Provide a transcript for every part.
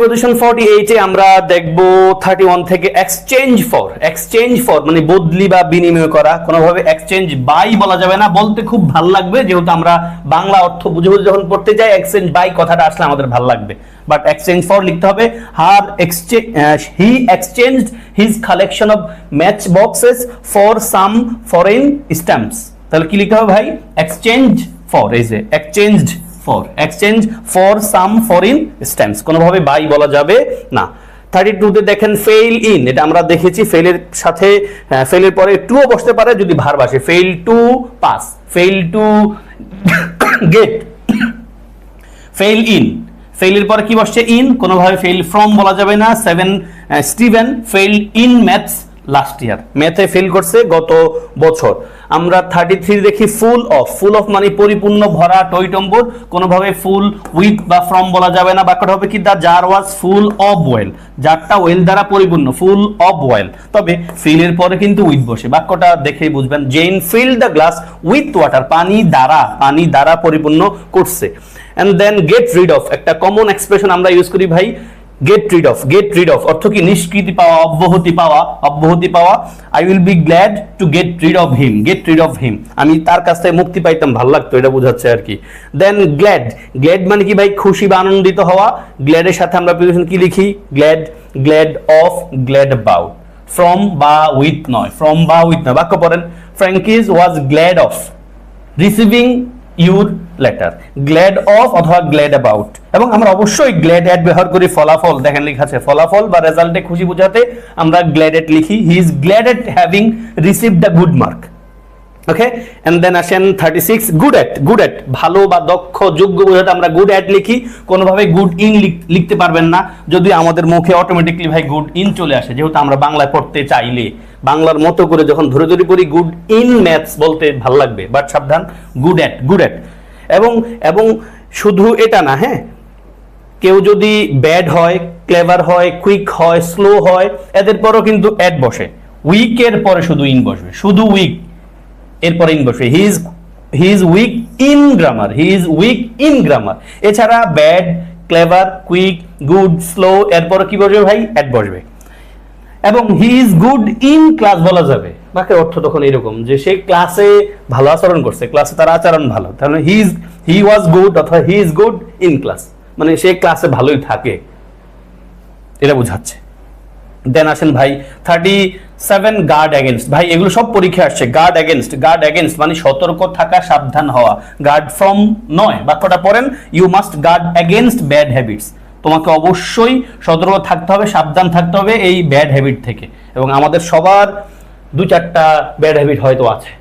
Position 48 এ আমরা দেখব 31 থেকে এক্সচেঞ্জ ফর মানে বদলি বা বিনিময় করা, কোনোভাবে এক্সচেঞ্জ বাই বলা যাবে না, বলতে খুব ভালো লাগবে যেহেতু আমরা বাংলা অর্থ বুঝে বুঝে যখন পড়তে যাই এক্সচেঞ্জ বাই কথাটা আসলে আমাদের ভালো লাগবে, বাট এক্সচেঞ্জ ফর লিখতে হবে he exchanged his collection of match boxes for some foreign stamps. তাহলে কি লিখতে হবে ভাই? এক্সচেঞ্জ ফর, এই যে exchange for some foreign stamps, কোনোভাবে বাই বলা যাবে না। 32 তে দেখেন ফেইল ইন, এটা আমরা দেখেছি ফেইলের সাথে ফেইলের পরে টুও বসতে পারে যদি ভার্ব আসে, fail to pass, fail to get, fail in, ফেইলের পরে কি বসছে? ইন, কোনোভাবে ফেইল ফ্রম বলা যাবে না। Steven fail in maths last year, ম্যাথে ফেল করছে গত বছর। আমরা 33 দেখি ফুল অফ মানে পরিপূর্ণ ভরা টইটম্বুর, কোনোভাবে ফুল উইথ বা ফ্রম বলা যাবে না, বাক্যটা হবে কি? The jar was full of oil, জারটা ওয়েল দ্বারা পরিপূর্ণ, ফুল অফ ওয়েল, তবে ফিলের পরে কিন্তু উইথ বসে, বাক্যটা দেখেই বুঝবেন। Then fill the glass with water, পানি দ্বারা পরিপূর্ণ করছে। And then get rid of, একটা কমন এক্সপ্রেশন আমরা ইউজ করি ভাই, গেট রিড অফ অর্থ কি? নিষ্কৃতি পাওয়া, অব্যাহতি পাওয়া। I will be glad to get rid of him, আমি তার কাছ থেকে মুক্তি পাইতাম, ভালো লাগতো, এটা বোঝাচ্ছে আর কি। দেন গ্ল্যাড মানে কি ভাই? খুশি বা আনন্দিত হওয়া। গ্ল্যাডের সাথে আমরা প্রিপোজিশন কি লিখি? Glad of, glad about, from বা উইথ নয়, বাক্য পড়েন। Frankie's was glad of receiving your letter, glad of অথবা গ্ল্যাড অ্যাবাউট। এবং আমরা অবশ্যই গ্ল্যাড এট ব্যবহার করি ফলাফল, দেখেন লেখা আছে ফলাফল বা রেজাল্টে খুশি বোঝাতে আমরা গ্ল্যাড এট লিখি। He is glad at having received a good mark. Okay, and then আসেন 36 গুড এট ভালো বা দক্ষ, যোগ্য বোঝাতে আমরা গুড এট লিখি, কোনোভাবে গুড ইন লিখতে পারবেন না, যদি আমাদের মুখে অটোমেটিকলি ভাই গুড ইন চলে আসে, যেহেতু আমরা বাংলায় পড়তে চাইলে বাংলার মতো করে যখন ধরে পড়ি গুড ইন ম্যাথস বলতে ভালো লাগবে, বাট সাবধান, গুড এট। এবং শুধু এটা না, হ্যাঁ, কেউ যদি ব্যাড হয়, ক্লেভার হয়, কুইক হয়, স্লো হয়, এদের পরও কিন্তু এট বসে। উইকের পরে শুধু ইন বসবে, শুধু উইক এরপরে ইন বসবে। He is weak in grammar, এছাড়া bad, clever, quick, good, slow এরপরে কি বসবে ভাই? এট বসবে। এবং he is good in class বলা যাবে, বাক্যের অর্থ তখন এরকম যে সে ক্লাসে ভালো আচরণ করছে, ক্লাসে তার আচরণ ভালো, তাহলে হি ওয়াজ গুড অথবা হি ইজ গুড ইন ক্লাস, মানে সে ক্লাসে ভালোই থাকে, এটা বোঝাচ্ছে। দেন আসেন ভাই 37 গার্ড এগেনস্ট, ভাই এগুলো সব পরীক্ষা আসছে। গার্ড এগেনস্ট মানে সতর্ক থাকা, সাবধান হওয়া। গার্ড ফ্রম নয়, বাক্যটা পড়েন, you must guard against bad habits, তোমাকে অবশ্যই সতর্ক থাকতে হবে, সাবধান থাকতে হবে এই ব্যাড হ্যাবিট থেকে। এবং আমাদের সবার 2-4টা ব্যাড হ্যাবিট হয়তো আছে,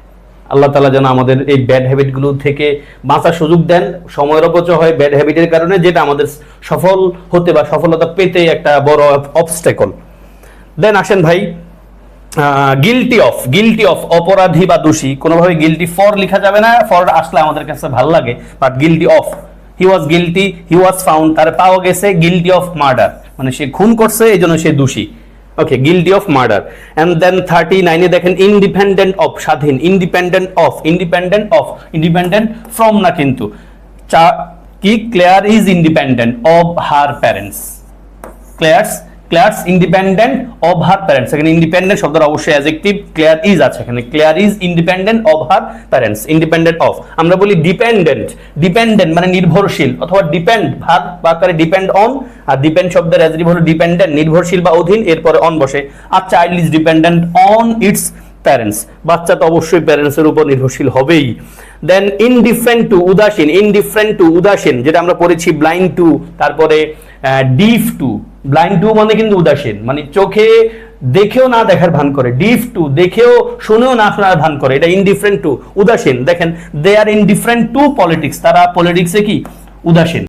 আল্লাহ তাআলা যেন আমাদের এই ব্যাড হ্যাবিটগুলো থেকে বাঁচার সুযোগ দেন। সময়ের অপচয় হয় ব্যাড হ্যাবিটের কারণে, যেটা আমাদের সফল হতে বা সফলতা পেতে একটা বড় অবস্টেকল। দেন আসেন ভাই গিল্টি অফ অপরাধী বা দোষী, কোনোভাবে গিল্টি ফর লেখা যাবে না, ফর আসলে আমাদের কাছে ভালো লাগে, but guilty of. He was guilty, he was found, তার পাওয়া গেছে গিল্টি অফ মার্ডার, মানে সে খুন করছে এই জন্য সে দোষী। Okay, guilty of murder. And then 39 এ দেখেন ইন্ডিপেন্ডেন্ট অফ, স্বাধীন, ইন্ডিপেন্ডেন্ট ফ্রম না, কিন্তু কি? Claire is independent of her parents, Claire's independent of her parents, এখানে ইন্ডিপেন্ডেন্ট শব্দের অবশ্যই অ্যাডজেক্টিভ, ক্লেয়ার ইজ আছে এখানে, Claire is independent of her parents, independent of. আমরা বলি ডিপেন্ডেন্ট মানে নির্ভরশীল, অথবা ডিপেন্ড ভার্ব বা আকারে ডিপেন্ড অন, আর ডিপেন্ড শব্দের অ্যাডজেক্টিভ হলো ডিপেন্ডেন্ট, নির্ভরশীল বা অধীন, এরপরে অন বসে। আর child is dependent on its parents, বাচ্চা তো অবশ্যই প্যারেন্টসের উপর নির্ভরশীল হবেই। দেন ইনডিফারেন্ট টু উদাসীন, যেটা আমরা পড়েছি ব্লাইন্ড টু, তারপরে ডিফ টু। ব্লাইন্ড টু মানে কিন্তু উদাসীন, মানে চোখে দেখেও না দেখার ভান করে, ডিফ টু দেখেও শুনেও না শোনার ভান করে, এটা ইনডিফারেন্ট টু, উদাসীন। দেখেন দে আর ইনডিফারেন্ট টু পলিটিক্স, তারা পলিটিক্সে কি? উদাসীন।